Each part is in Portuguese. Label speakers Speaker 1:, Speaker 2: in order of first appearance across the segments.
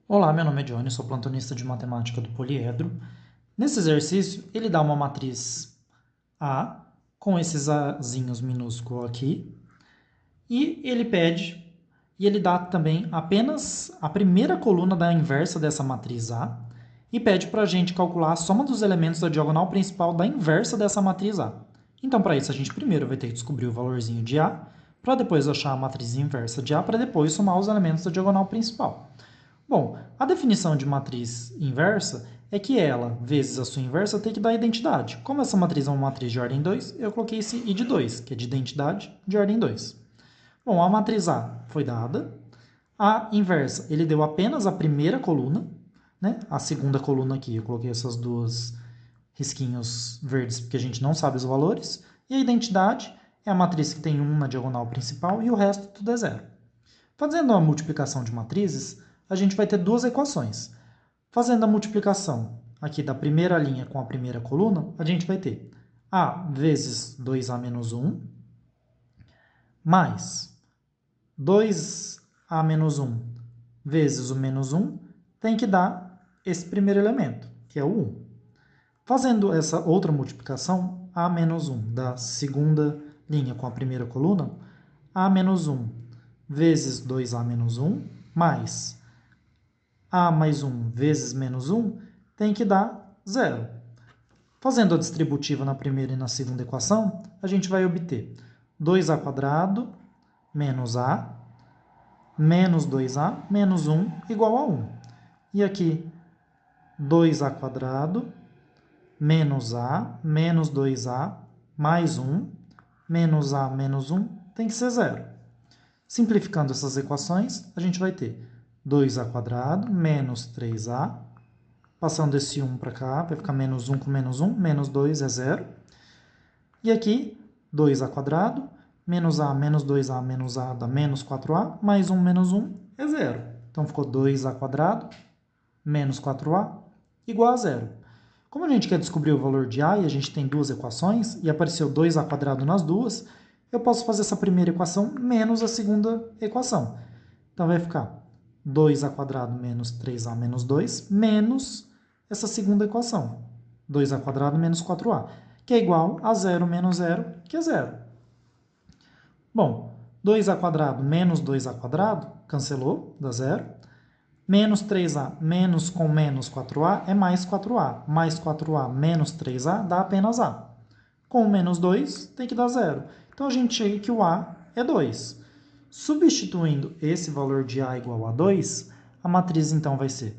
Speaker 1: Olá, meu nome é Johnny, sou plantonista de matemática do poliedro. Nesse exercício, ele dá uma matriz A, com esses Azinhos minúsculos aqui, e ele dá também apenas a primeira coluna da inversa dessa matriz A, e pede para a gente calcular a soma dos elementos da diagonal principal da inversa dessa matriz A. Então, para isso, a gente primeiro vai ter que descobrir o valorzinho de A, para depois achar a matriz inversa de A, para depois somar os elementos da diagonal principal. Bom, a definição de matriz inversa é que ela, vezes a sua inversa, tem que dar identidade. Como essa matriz é uma matriz de ordem 2, eu coloquei esse I de 2, que é de identidade de ordem 2. Bom, a matriz A foi dada. A inversa, ele deu apenas a primeira coluna, né? A segunda coluna aqui, eu coloquei essas duas risquinhos verdes, porque a gente não sabe os valores. E a identidade é a matriz que tem 1 na diagonal principal e o resto tudo é zero. Fazendo a multiplicação de matrizes, a gente vai ter duas equações. Fazendo a multiplicação aqui da primeira linha com a primeira coluna, a gente vai ter A vezes 2A menos 1, mais 2A menos 1 vezes o menos 1, tem que dar esse primeiro elemento, que é o 1. Fazendo essa outra multiplicação, A menos 1 da segunda linha com a primeira coluna, A menos 1 vezes 2A menos 1, mais A mais 1 vezes menos 1, tem que dar zero. Fazendo a distributiva na primeira e na segunda equação, a gente vai obter 2A² menos A, menos 2A, menos 1, igual a 1. E aqui, 2A² menos A, menos 2A, mais 1, menos A, menos 1, tem que ser zero. Simplificando essas equações, a gente vai ter 2A² menos 3A, passando esse 1 para cá, vai ficar menos 1 com menos 1, menos 2 é zero. E aqui, 2A², menos A, menos 2A, menos A dá menos 4A, mais 1 menos 1 é zero. Então, ficou 2A² menos 4A igual a zero. Como a gente quer descobrir o valor de A e a gente tem duas equações, e apareceu 2A² nas duas, eu posso fazer essa primeira equação menos a segunda equação. Então, vai ficar 2A² menos 3A menos 2 menos essa segunda equação, 2A² menos 4A, que é igual a 0 menos 0, que é zero. Bom, 2A² menos 2A² cancelou, dá zero. Menos 3A menos com menos 4A é mais 4A. Mais 4A menos 3A dá apenas A. Com menos 2 tem que dar zero. Então, a gente chega que o A é 2. Substituindo esse valor de A igual a 2, a matriz então vai ser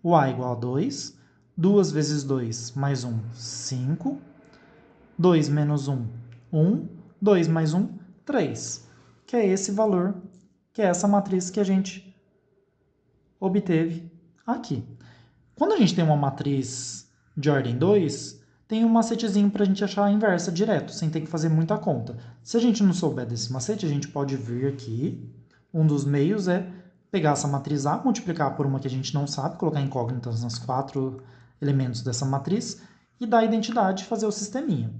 Speaker 1: o A igual a 2, 2 vezes 2 mais 1, 5, 2 menos 1, 1, 2 mais 1, 3, que é esse valor, que é essa matriz que a gente obteve aqui. Quando a gente tem uma matriz de ordem 2, tem um macetezinho para a gente achar a inversa direto, sem ter que fazer muita conta. Se a gente não souber desse macete, a gente pode vir aqui. Um dos meios é pegar essa matriz A, multiplicar por uma que a gente não sabe, colocar incógnitas nos 4 elementos dessa matriz e dar a identidade e fazer o sisteminha.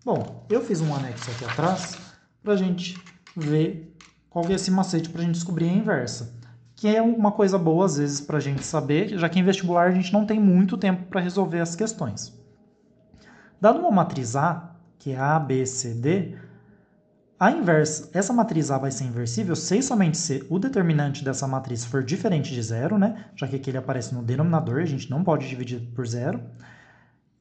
Speaker 1: Bom, eu fiz um anexo aqui atrás para a gente ver qual é esse macete para a gente descobrir a inversa, que é uma coisa boa às vezes para a gente saber, já que em vestibular a gente não tem muito tempo para resolver as questões. Dado uma matriz A, que é A, B, C, D, a inversa, essa matriz A vai ser inversível se somente se o determinante dessa matriz for diferente de zero, né? Já que aqui ele aparece no denominador, a gente não pode dividir por zero,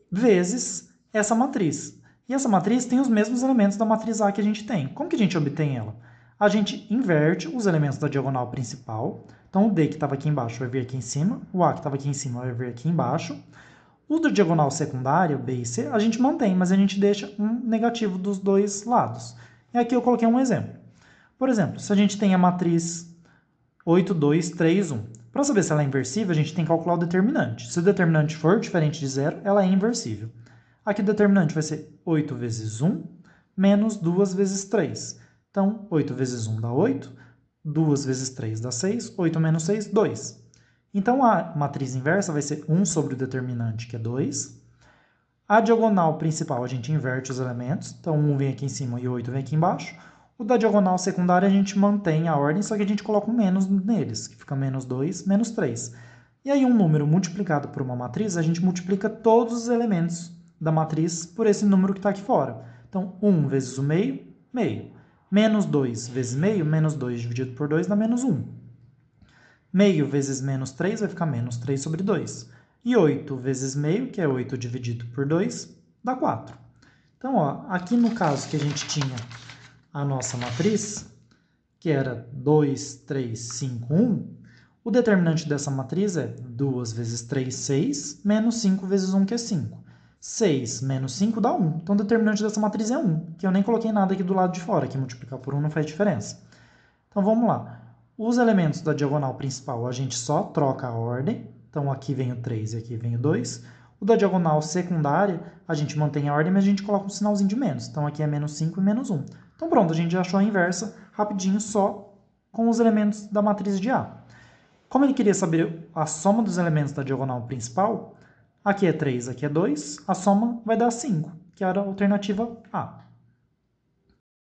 Speaker 1: vezes essa matriz. E essa matriz tem os mesmos elementos da matriz A que a gente tem. Como que a gente obtém ela? A gente inverte os elementos da diagonal principal. Então, o D que estava aqui embaixo vai vir aqui em cima, o A que estava aqui em cima vai vir aqui embaixo. O da diagonal secundária, B e C, a gente mantém, mas a gente deixa um negativo dos dois lados. E aqui eu coloquei um exemplo. Por exemplo, se a gente tem a matriz 8, 2, 3, 1. Para saber se ela é inversível, a gente tem que calcular o determinante. Se o determinante for diferente de zero, ela é inversível. Aqui o determinante vai ser 8 vezes 1 menos 2 vezes 3. Então, 8 vezes 1 dá 8, 2 vezes 3 dá 6, 8 menos 6, 2. Então, a matriz inversa vai ser 1 sobre o determinante, que é 2. A diagonal principal, a gente inverte os elementos. Então, 1 vem aqui em cima e 8 vem aqui embaixo. O da diagonal secundária, a gente mantém a ordem, só que a gente coloca um menos neles, que fica menos 2, menos 3. E aí um número multiplicado por uma matriz, a gente multiplica todos os elementos da matriz por esse número que está aqui fora. Então, 1 vezes o meio, meio. Menos 2 vezes meio, menos 2 dividido por 2 dá menos 1. Meio vezes menos 3 vai ficar menos 3 sobre 2. E 8 vezes meio, que é 8 dividido por 2, dá 4. Então, ó, aqui no caso que a gente tinha a nossa matriz, que era 2, 3, 5, 1, o determinante dessa matriz é 2 vezes 3, 6, menos 5 vezes 1, que é 5. 6 menos 5 dá 1. Então, o determinante dessa matriz é 1, que eu nem coloquei nada aqui do lado de fora, que multiplicar por 1 não faz diferença. Então, vamos lá. Os elementos da diagonal principal, a gente só troca a ordem. Então, aqui vem o 3 e aqui vem o 2. O da diagonal secundária, a gente mantém a ordem, mas a gente coloca um sinalzinho de menos. Então, aqui é menos 5 e menos 1. Então, pronto, a gente já achou a inversa rapidinho só com os elementos da matriz de A. Como ele queria saber a soma dos elementos da diagonal principal, aqui é 3, aqui é 2, a soma vai dar 5, que era a alternativa A.